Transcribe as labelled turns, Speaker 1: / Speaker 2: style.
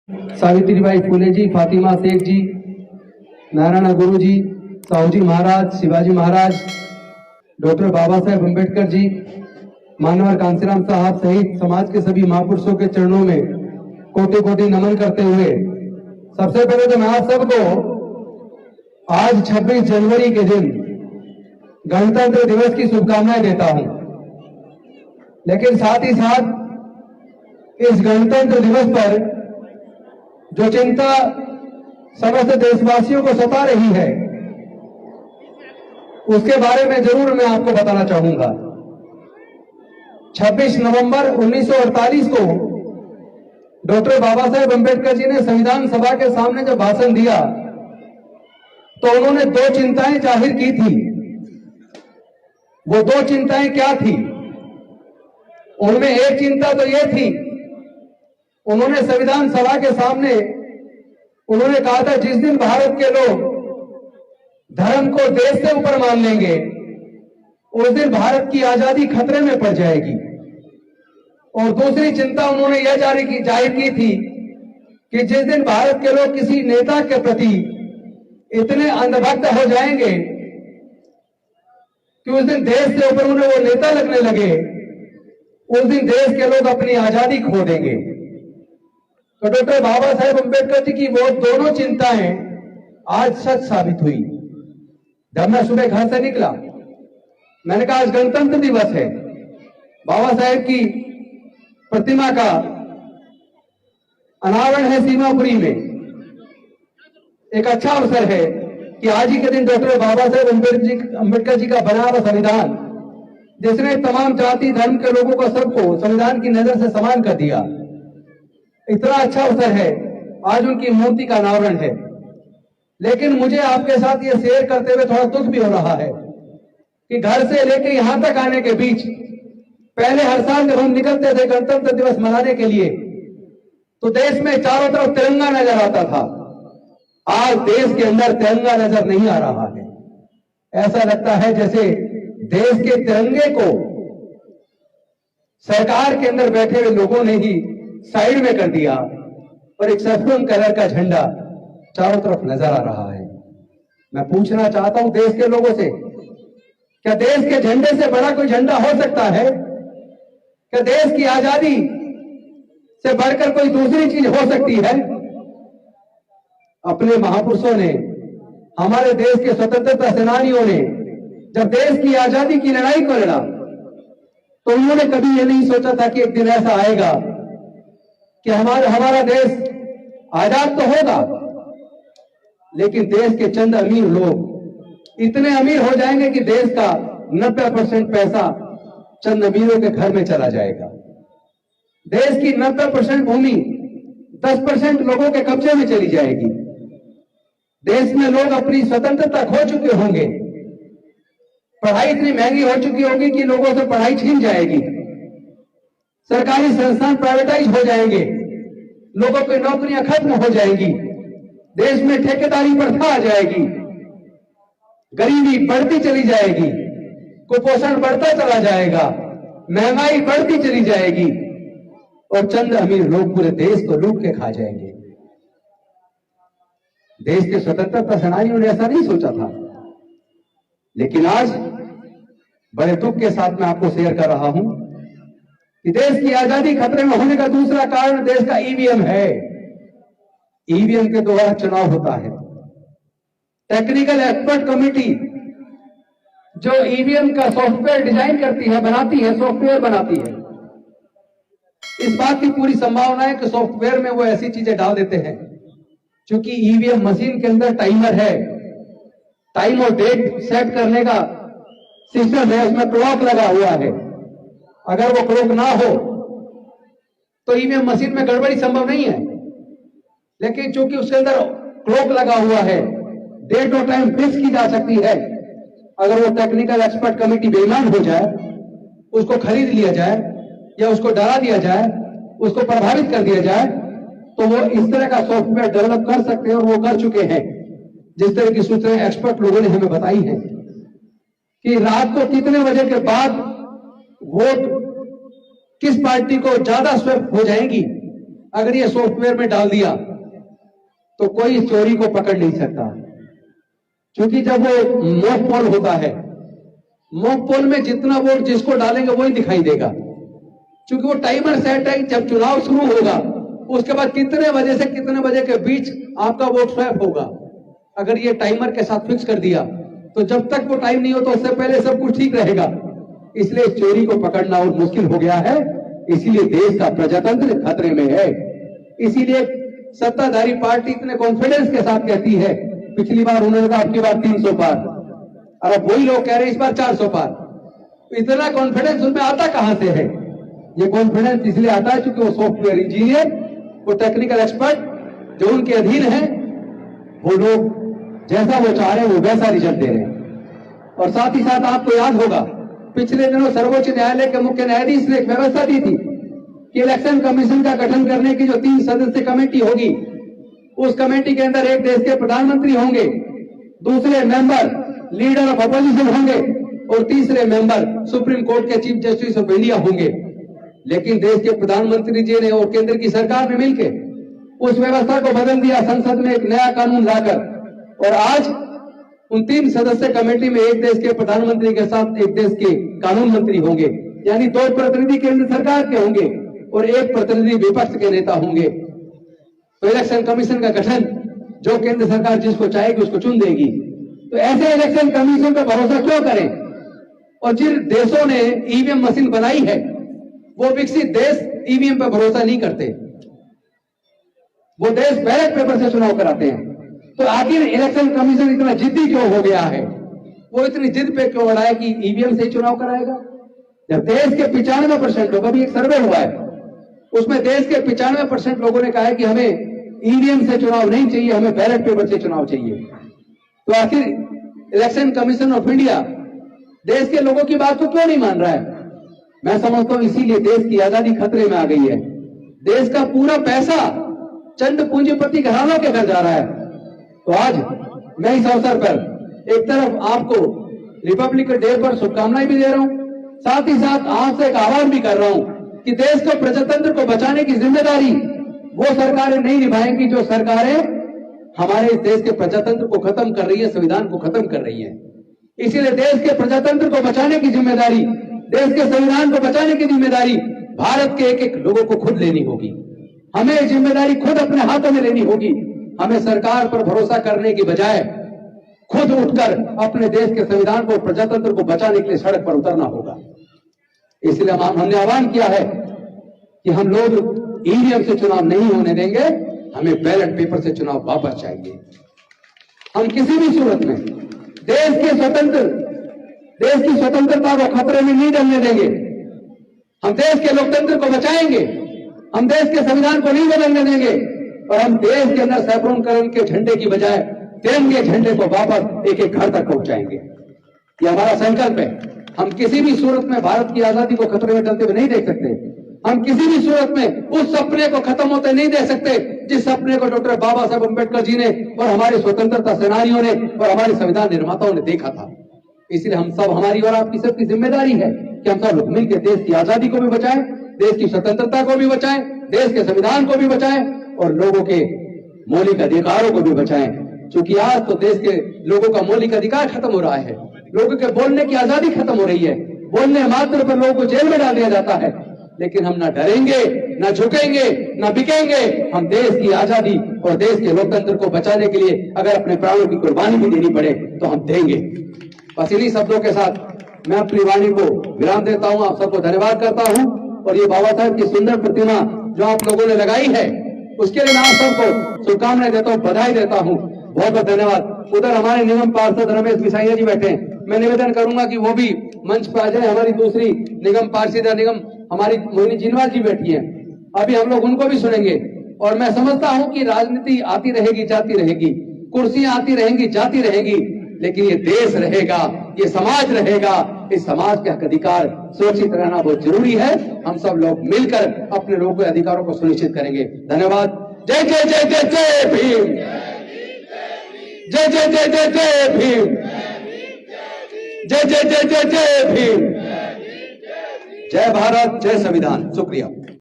Speaker 1: सावित्रीबाई फुले जी, फातिमा शेख जी, नारायण गुरु जी, साहूजी महाराज, Shivaji Maharaj, doctor Baba Saheb Ambedkar ji, मानवर कांसीराम साहब सहित समाज के सभी महापुरुषों के चरणों में कोटि कोटि नमन करते हुए सबसे पहले तो मैं आप सबको आज 26 जनवरी के दिन गणतंत्र दिवस की शुभकामनाएं देता हूं। लेकिन साथ ही साथ इस गणतंत्र दिवस पर जो चिंता समस्त देशवासियों को सता रही है उसके बारे में जरूर मैं आपको बताना चाहूंगा। 26 नवंबर 1948 को डॉक्टर बाबा साहेब अम्बेडकर जी ने संविधान सभा के सामने जब भाषण दिया तो उन्होंने दो चिंताएं जाहिर की थी। वो दो चिंताएं क्या थी? उनमें एक चिंता तो यह थी, उन्होंने संविधान सभा के सामने उन्होंने कहा था जिस दिन भारत के लोग धर्म को देश से ऊपर मान लेंगे उस दिन भारत की आजादी खतरे में पड़ जाएगी। और दूसरी चिंता उन्होंने यह जाहिर की थी कि जिस दिन भारत के लोग किसी नेता के प्रति इतने अंधभक्त हो जाएंगे कि उस दिन देश से ऊपर उन्हें वो नेता लगने लगे, उस दिन देश के लोग अपनी आजादी खो देंगे। तो डॉक्टर बाबा साहेब अम्बेडकर जी की वो दोनों चिंताएं आज सच साबित हुई। जब मैं सुबह घर से निकला मैंने कहा आज गणतंत्र दिवस है, बाबा साहेब की प्रतिमा का अनावरण है सीमापुरी में। एक अच्छा अवसर है कि आज ही के दिन डॉक्टर बाबा साहेब अम्बेडकर जी का बना हुआ संविधान, जिसने तमाम जाति धर्म के लोगों को सबको संविधान की नजर से समान कर दिया, इतना अच्छा अवसर है, आज उनकी मूर्ति का अनावरण है। लेकिन मुझे आपके साथ ये शेयर करते हुए थोड़ा दुख भी हो रहा है कि घर से लेकर यहां तक आने के बीच पहले हर साल जब हम निकलते थे गणतंत्र दिवस मनाने के लिए तो देश में चारों तरफ तिरंगा नजर आता था। आज देश के अंदर तिरंगा नजर नहीं आ रहा है। ऐसा लगता है जैसे देश के तिरंगे को सरकार के अंदर बैठे हुए लोगों ने ही साइड में कर दिया और एक सफेद कलर का झंडा चारों तरफ नजर आ रहा है। मैं पूछना चाहता हूं देश के लोगों से, क्या देश के झंडे से बड़ा कोई झंडा हो सकता है? क्या देश की आजादी से बढ़कर कोई दूसरी चीज हो सकती है? अपने महापुरुषों ने, हमारे देश के स्वतंत्रता सेनानियों ने जब देश की आजादी की लड़ाई को लड़ा तो उन्होंने कभी यह नहीं सोचा था कि एक दिन ऐसा आएगा कि हमारा देश आजाद तो होगा लेकिन देश के चंद अमीर लोग इतने अमीर हो जाएंगे कि देश का 90% पैसा चंद अमीरों के घर में चला जाएगा। देश की 90% भूमि 10% लोगों के कब्जे में चली जाएगी। देश में लोग अपनी स्वतंत्रता खो चुके होंगे। पढ़ाई इतनी महंगी हो चुकी होगी कि लोगों से पढ़ाई छीन जाएगी। सरकारी संस्थान प्राइवेटाइज हो जाएंगे, लोगों की नौकरियां खत्म हो जाएंगी, देश में ठेकेदारी प्रथा आ जाएगी, गरीबी बढ़ती चली जाएगी, कुपोषण बढ़ता चला जाएगा, महंगाई बढ़ती चली जाएगी और चंद अमीर लोग पूरे देश को लूट के खा जाएंगे। देश के स्वतंत्रता सेनानियों ने ऐसा नहीं सोचा था। लेकिन आज बड़े दुख के साथ मैं आपको शेयर कर रहा हूं कि देश की आजादी खतरे में होने का दूसरा कारण देश का ईवीएम है। ईवीएम के द्वारा चुनाव होता है। टेक्निकल एक्सपर्ट कमेटी जो ईवीएम का सॉफ्टवेयर डिजाइन करती है, बनाती है, सॉफ्टवेयर बनाती है, इस बात की पूरी संभावना है कि सॉफ्टवेयर में वो ऐसी चीजें डाल देते हैं, क्योंकि ईवीएम मशीन के अंदर टाइमर है, टाइम और डेट सेट करने का सिस्टम है, उसमें क्लॉक लगा हुआ है। अगर वो क्लॉक ना हो तो ईवीएम मशीन में गड़बड़ी संभव नहीं है। लेकिन चूंकि उसके अंदर क्लॉक लगा हुआ है, डेट और टाइम फिक्स की जा सकती है। अगर वो टेक्निकल एक्सपर्ट कमेटी बेईमान हो जाए, उसको खरीद लिया जाए या उसको डरा दिया जाए, उसको प्रभावित कर दिया जाए, तो वो इस तरह का सॉफ्टवेयर डेवलप कर सकते हैं और वो कर चुके हैं। जिस तरह की सूचनाएं एक्सपर्ट लोगों ने हमें बताई हैं कि रात को कितने बजे के बाद वोट किस पार्टी को ज्यादा स्वेप हो जाएंगी, अगर ये सॉफ्टवेयर में डाल दिया तो कोई इस चोरी को पकड़ नहीं सकता, क्योंकि जब वो मॉक पोल होता है, मॉक पोल में जितना वोट जिसको डालेंगे वही दिखाई देगा, क्योंकि वो टाइमर सेट है। जब चुनाव शुरू होगा उसके बाद कितने बजे से कितने बजे के बीच आपका वोट स्वैप होगा, अगर ये टाइमर के साथ फिक्स कर दिया तो जब तक वो टाइम नहीं हो तो उससे पहले सब कुछ ठीक रहेगा। इसलिए चोरी को पकड़ना और मुश्किल हो गया है, इसीलिए देश का प्रजातंत्र खतरे में है। इसीलिए सत्ताधारी पार्टी इतने कॉन्फिडेंस के साथ कहती है, पिछली बार उन्होंने कहा आपकी बार 300 पार, और अब वही लोग कह रहे हैं इस बार 400 पार। इतना कॉन्फिडेंस उनमें आता कहां से है? ये कॉन्फिडेंस इसलिए आता है क्योंकि वो सॉफ्टवेयर इंजीनियर, वो टेक्निकल एक्सपर्ट जो उनके अधीन है, वो लोग जैसा वो चाह रहे हैं वो वैसा रिजल्ट दे रहे हैं। और साथ ही साथ आपको याद होगा पिछले दिनों सर्वोच्च न्यायालय के मुख्य न्यायाधीश ने एक व्यवस्था दी थी कि इलेक्शन कमीशन का गठन करने की जो 3 सदस्यीय कमेटी होगी, उस कमेटी के अंदर एक देश के प्रधानमंत्री होंगे, दूसरे मेंबर लीडर ऑफ अपोजिशन होंगे और तीसरे मेंबर सुप्रीम कोर्ट के चीफ जस्टिस ऑफ इंडिया होंगे। लेकिन देश के प्रधानमंत्री जी ने और केंद्र की सरकार ने मिलकर उस व्यवस्था को बदल दिया, संसद में एक नया कानून लाकर, और आज उन 3 सदस्य कमेटी में एक देश के प्रधानमंत्री के साथ एक देश के कानून मंत्री होंगे, यानी 2 प्रतिनिधि केंद्र सरकार के होंगे और 1 प्रतिनिधि विपक्ष के नेता होंगे। तो इलेक्शन कमीशन का गठन जो केंद्र सरकार जिसको चाहेगी उसको चुन देगी। तो ऐसे इलेक्शन कमीशन पर भरोसा क्यों करें? और जिन देशों ने ईवीएम मशीन बनाई है वो विकसित देश ईवीएम पर भरोसा नहीं करते, वो देश बैलेट पेपर से चुनाव कराते हैं। तो आखिर इलेक्शन कमीशन इतना जिद्दी क्यों हो गया है? वो इतनी जिद पे क्यों अड़ा है कि ईवीएम से ही चुनाव कराएगा? जब देश के 95% लोग, अभी एक सर्वे हुआ है उसमें देश के 95% लोगों ने कहा है कि हमें ईवीएम से चुनाव नहीं चाहिए, हमें बैलेट पेपर से चुनाव चाहिए। तो आखिर इलेक्शन कमीशन ऑफ इंडिया देश के लोगों की बात को क्यों नहीं मान रहा है? मैं समझता हूं इसीलिए देश की आजादी खतरे में आ गई है। देश का पूरा पैसा चंद पूंजीपति घरानों के घर जा रहा है। तो आज मैं इस अवसर पर एक तरफ आपको रिपब्लिक डे पर शुभकामनाएं भी दे रहा हूं, साथ ही साथ आपसे एक आह्वान भी कर रहा हूं कि देश को प्रजातंत्र को बचाने की जिम्मेदारी वो सरकारें नहीं निभाएंगी जो सरकारें हमारे इस देश के प्रजातंत्र को खत्म कर रही है, संविधान को खत्म कर रही है। इसीलिए देश के प्रजातंत्र को बचाने की जिम्मेदारी, देश के संविधान को बचाने की जिम्मेदारी भारत के एक लोगों को खुद लेनी होगी। हमें ये जिम्मेदारी खुद अपने हाथों में लेनी होगी। हमें सरकार पर भरोसा करने की बजाय खुद उठकर अपने देश के संविधान को, प्रजातंत्र को बचाने के लिए सड़क पर उतरना होगा। इसलिए हमने आह्वान किया है कि हम लोग ईवीएम से चुनाव नहीं होने देंगे, हमें बैलेट पेपर से चुनाव वापस चाहिए। हम किसी भी सूरत में देश की स्वतंत्रता को खतरे में नहीं डालने देंगे। हम देश के लोकतंत्र को बचाएंगे, हम देश के संविधान को नहीं बदलने देंगे, और हम देश के अंदर सैफरन कलर के झंडे की बजाय तिरंगे झंडे को वापस एक एक घर तक पहुंचाएंगे। ये हमारा संकल्प है। हम किसी भी सूरत में भारत की आजादी को खतरे में डालते हुए नहीं देख सकते। हम किसी भी सूरत में उस सपने को खत्म होते नहीं दे सकते जिस सपने को डॉक्टर बाबा साहब अम्बेडकर जी ने और हमारे स्वतंत्रता सेनानियों ने और हमारे संविधान निर्माताओं ने देखा था। इसलिए हम सब, हमारी और आपकी सबकी जिम्मेदारी है कि हम सब मिलकर देश की आजादी को भी बचाएं, देश की स्वतंत्रता को भी बचाएं, देश के संविधान को भी बचाएं और लोगों के मौलिक अधिकारों को भी बचाएं। क्योंकि आज तो देश के लोगों का मौलिक अधिकार खत्म हो रहा है, लोगों के बोलने की आजादी खत्म हो रही है, बोलने मात्र पर लोगों को जेल में डाल दिया जाता है। लेकिन हम ना डरेंगे, ना झुकेंगे, ना बिकेंगे। हम देश की आजादी और देश के लोकतंत्र को बचाने के लिए अगर अपने प्राणों की कुर्बानी भी देनी पड़े तो हम देंगे। बस इन्हीं शब्दों के साथ मैं अपनी वाणी को विराम देता हूं। आप सबको धन्यवाद करता हूं और ये बाबा साहब की सुंदर प्रतिमा जो आप लोगों ने लगाई है उसके लिए मैं आप सबको शुभकामनाएं देता हूं, बधाई देता हूं। बहुत बहुत धन्यवाद। उधर हमारे निगम पार्षद रमेश बिसाइया जी बैठे हैं, मैं निवेदन करूंगा कि वो भी मंच पर आ जाए। हमारी दूसरी निगम पार्षद निगम हमारी मोहिनी जिनवाल जी बैठी है, अभी हम लोग उनको भी सुनेंगे। और मैं समझता हूं कि राजनीति आती रहेगी, जाती रहेगी, कुर्सियां आती रहेंगी, जाती रहेगी, लेकिन ये देश रहेगा, ये समाज रहेगा। इस समाज के हक अधिकार सुरक्षित रहना बहुत जरूरी है। हम सब लोग मिलकर अपने लोगों के अधिकारों को सुनिश्चित करेंगे। धन्यवाद। जय जय जय जय जय भीम, जय जय जय जय जय भीम, जय जय जय जय जय भीम, जय भारत, जय संविधान। शुक्रिया।